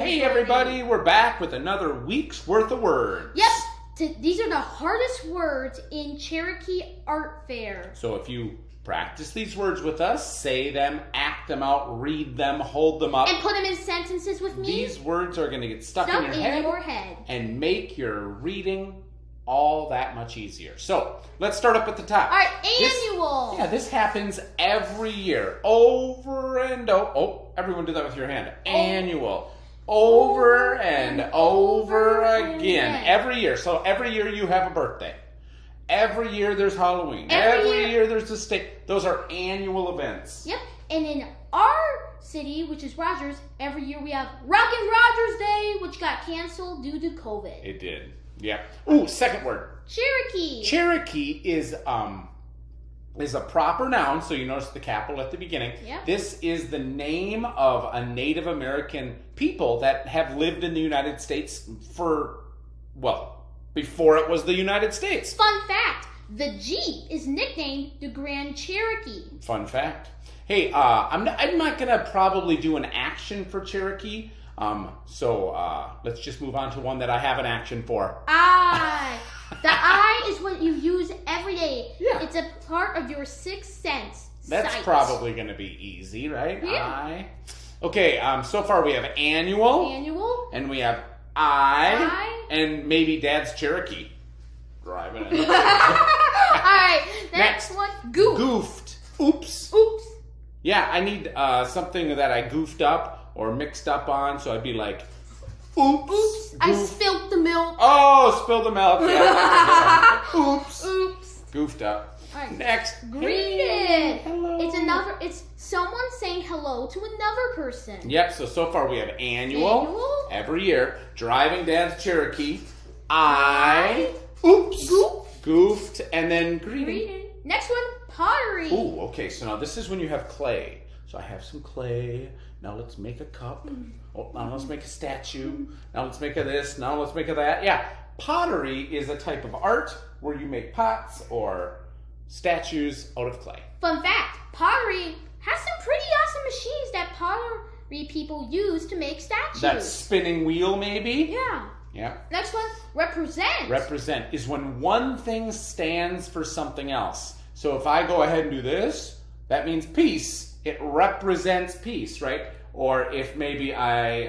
Hey everybody, we're back with another week's worth of words. Yep, these are the hardest words in Cherokee Art Fair. So if you practice these words with us, say them, act them out, read them, hold them up. And put them in sentences with me. These words are going to get stuck in your head and make your reading all that much easier. So let's start up at the top. All right, annual. This happens every year, over and over. Oh, everyone do that with your hand. Annual. Over and over again. Every year. So every year you have a birthday. Every year there's Halloween. Every year there's the state. Those are annual events. Yep. And in our city, which is Rogers, every year we have Rockin' Rogers Day, which got canceled due to COVID. It did. Yeah. Ooh, second word. Cherokee. Cherokee is a proper noun, so you notice the capital at the beginning. Yep. This is the name of a Native American people that have lived in the United States for, well, before it was the United States. Fun fact, the Jeep is nicknamed the Grand Cherokee. Fun fact. Hey, I'm not going to probably do an action for Cherokee. So let's just move on to one that I have an action for. I. The I is what you use every day. Yeah. It's a part of your sixth sense. That's sight. probably going to be easy, right? Yeah. I. Okay, so far we have annual. Annual. And we have I. And maybe Dad's Cherokee. Driving it. All right, next one. Goofed. Oops. Oops. Yeah, I need something that I goofed up or mixed up on, so I'd be like, oops. Oops. I spilled the milk. Oh, spilled the milk. Yeah. Oops. Oops. Goofed up. All right. Next. Greeted. Hello. It's someone saying hello to another person. Yep, so far we have annual. Every year. Driving Dad's Cherokee. I. Oops. Goofed. And then greeted. Next one, pottery. Ooh, okay, so now this is when you have clay. So I have some clay. Now let's make a cup. Oh, now let's make a statue. Now let's make a this. Now let's make a that. Yeah, pottery is a type of art where you make pots or statues out of clay. Fun fact, pottery has some pretty awesome machines that pottery people use to make statues. That spinning wheel, maybe? Yeah. Yeah. Next one, represent. Represent is when one thing stands for something else. So if I go ahead and do this, that means peace. It represents peace, right? Or if maybe I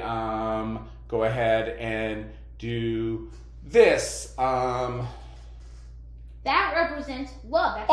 go ahead and do this. That represents love. That's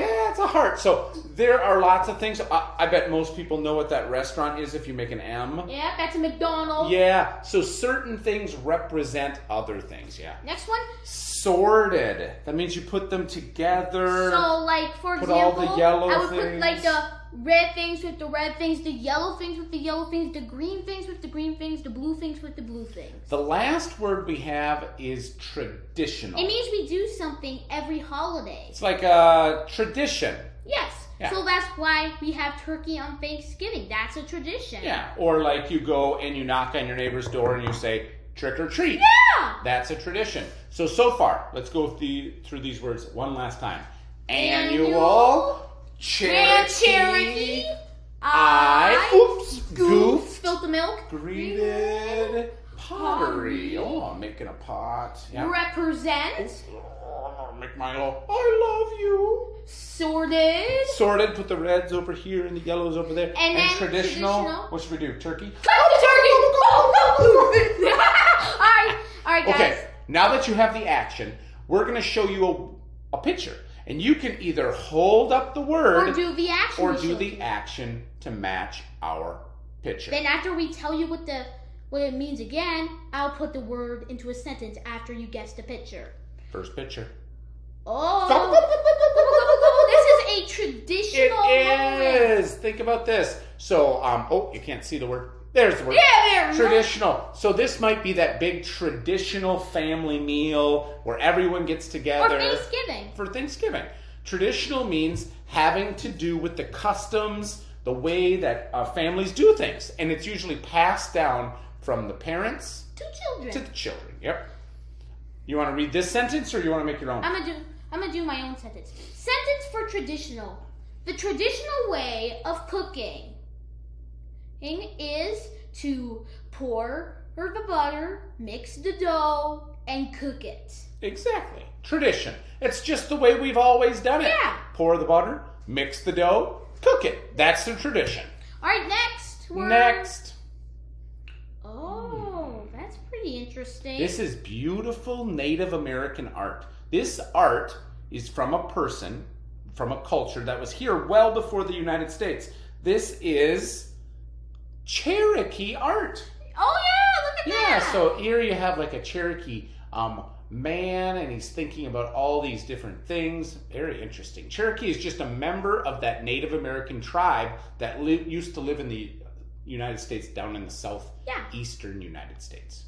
yeah, it's a heart. So there are lots of things. I bet most people know what that restaurant is if you make an M. Yeah, that's a McDonald's. Yeah, so certain things represent other things, yeah. Next one. Sorted. That means you put them together. So, like, for put example, all the yellow I would things. put, like, the red things with the red things, the yellow things with the yellow things, the green things with the green things, the blue things with the blue things. The last word we have is traditional. It means we do something every holiday. It's like a tradition. Yes. Yeah. So that's why we have turkey on Thanksgiving. That's a tradition. Yeah. Or like you go and you knock on your neighbor's door and you say, trick or treat. Yeah. That's a tradition. So far, let's go through these words one last time. Annual. Cherokee. Oops. Goof. Spilled the milk. Greeted. Pottery. Oh, I'm making a pot. Yeah. Represent. Oh, make my little, I love you. Sorted. Sorted, put the reds over here and the yellows over there. And then traditional. What should we do? Turkey? Cut the turkey! All right, guys. Okay, now that you have the action, we're going to show you a picture. And you can either hold up the word or do the action. Or do the action to match our picture. Then after we tell you what it means again, I'll put the word into a sentence after you guess the picture. First picture. Oh, this is a traditional moment. It is. Think about this. So, you can't see the word. There's the word. Yeah, there. Traditional. So this might be that big traditional family meal where everyone gets together. For Thanksgiving. Traditional means having to do with the customs, the way that families do things. And it's usually passed down from the parents to the children. Yep. You want to read this sentence or you want to make your own? I'm gonna do my own sentence. Sentence for traditional. The traditional way of cooking. is to pour the butter, mix the dough, and cook it. Exactly. Tradition. It's just the way we've always done it. Yeah. Pour the butter, mix the dough, cook it. That's the tradition. All right, next word. Next. Oh, that's pretty interesting. This is beautiful Native American art. This art is from a person, from a culture that was here well before the United States. This is Cherokee art. Oh, yeah, look at that. Yeah, so here you have like a Cherokee man, and he's thinking about all these different things. Very interesting. Cherokee is just a member of that Native American tribe that used to live in the United States, down in the southeastern United States.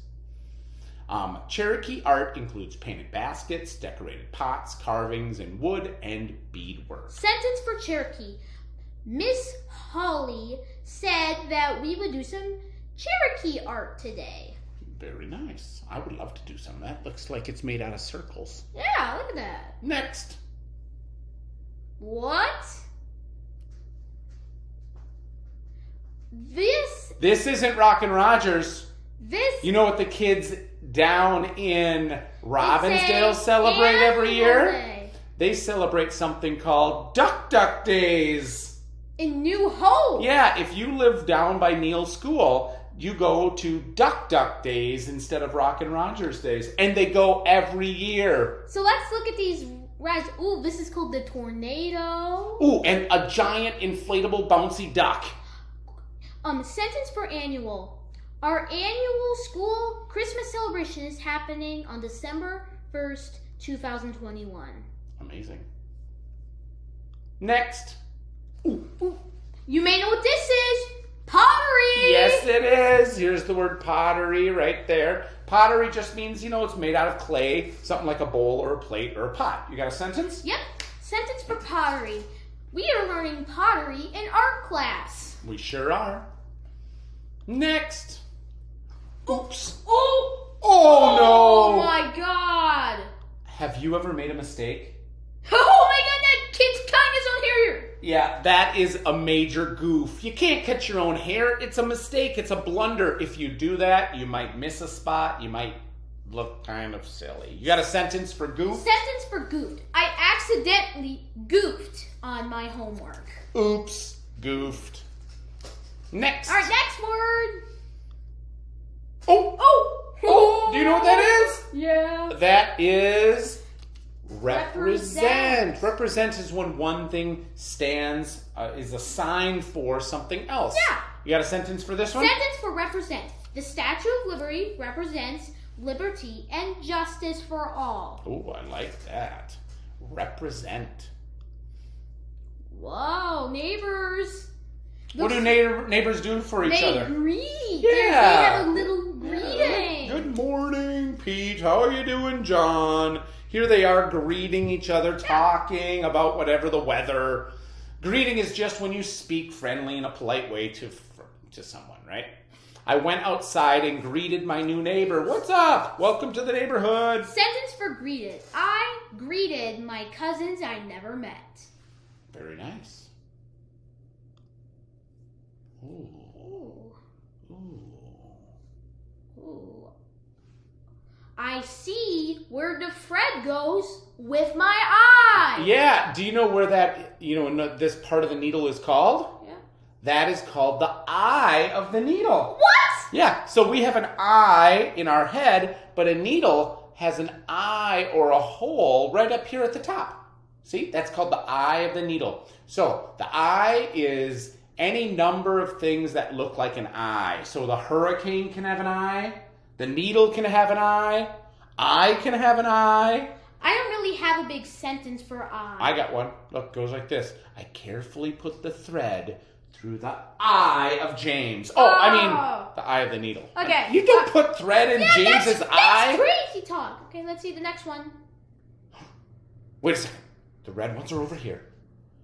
Cherokee art includes painted baskets, decorated pots, carvings in wood, and beadwork. Sentence for Cherokee. Miss Holly said that we would do some Cherokee art today. Very nice. I would love to do some of that. Looks like it's made out of circles. Yeah, look at that. Next. What? This isn't Rockin' Rogers. This You know what the kids down in Robbinsdale celebrate every year? Day. They celebrate something called Duck Duck Days. In New Hope. Yeah, if you live down by Neil's school, you go to Duck Duck Days instead of Rockin' Rogers Days. And they go every year. So let's look at these rides. Ooh, this is called the tornado. Ooh, and a giant inflatable bouncy duck. Sentence for annual. Our annual school Christmas celebration is happening on December 1st, 2021. Amazing. Next. Ooh. You may know what this is. Pottery! Yes, it is. Here's the word pottery right there. Pottery just means, it's made out of clay, something like a bowl or a plate or a pot. You got a sentence? Yep. Sentence for pottery. We are learning pottery in art class. We sure are. Next. Oops. Oh! Oh, no! Oh, my God! Have you ever made a mistake? Oh, my God, that kid's kindness on here! Yeah, that is a major goof. You can't cut your own hair. It's a mistake. It's a blunder. If you do that, you might miss a spot. You might look kind of silly. You got a sentence for goof? Sentence for goofed. I accidentally goofed on my homework. Oops. Goofed. Next. All right, next word. Oh. Oh, do you know what that is? Yeah. That is represent. Represent is when one thing stands, is a sign for something else. Yeah. You got a sentence for this one? Sentence for represent. The Statue of Liberty represents liberty and justice for all. Oh, I like that. Represent. Whoa, neighbors. What do neighbors do for each other? They greet. Yeah. They have a little greeting. Good morning, Pete. How are you doing, John? Here they are greeting each other, talking about whatever the weather. Greeting is just when you speak friendly in a polite way to someone, right? I went outside and greeted my new neighbor. What's up? Welcome to the neighborhood. Sentence for greeted. I greeted my cousins I never met. Very nice. Ooh. Ooh. Ooh. I see where the thread goes with my eye. Yeah. Do you know where that, this part of the needle is called? Yeah. That is called the eye of the needle. What? Yeah. So we have an eye in our head, but a needle has an eye or a hole right up here at the top. See? That's called the eye of the needle. So the eye is any number of things that look like an eye. So the hurricane can have an eye. The needle can have an eye. I can have an eye. I don't really have a big sentence for eye. I got one. Look, goes like this. I carefully put the thread through the eye of James. Oh, I mean, the eye of the needle. Okay. You don't put thread in James's eye? That's crazy talk. Okay, let's see the next one. Wait a second. The red ones are over here.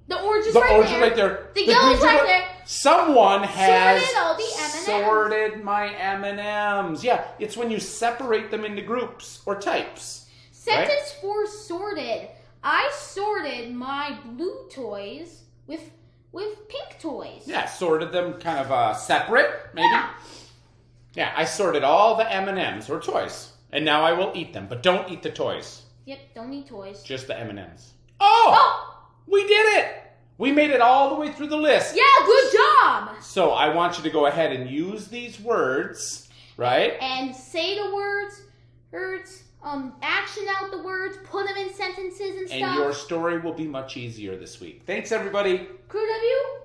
The orange is The right orange there. is right there. The yellow's greens are right there. Someone has Sorted all the M&Ms. sorted my M&Ms. Yeah, it's when you separate them into groups or types. Sentence right? for sorted. I sorted my blue toys with with pink toys. Yeah, sorted them kind of separate, maybe. Yeah, I sorted all the M&Ms or toys, and now I will eat them, but don't eat the toys. Yep, don't eat toys. Just the M&Ms. Oh! We did it! We made it all the way through the list. Yeah, good job! So I want you to go ahead and use these words, right? And say the words, action out the words, put them in sentences and stuff. And your story will be much easier this week. Thanks, everybody. Crew W,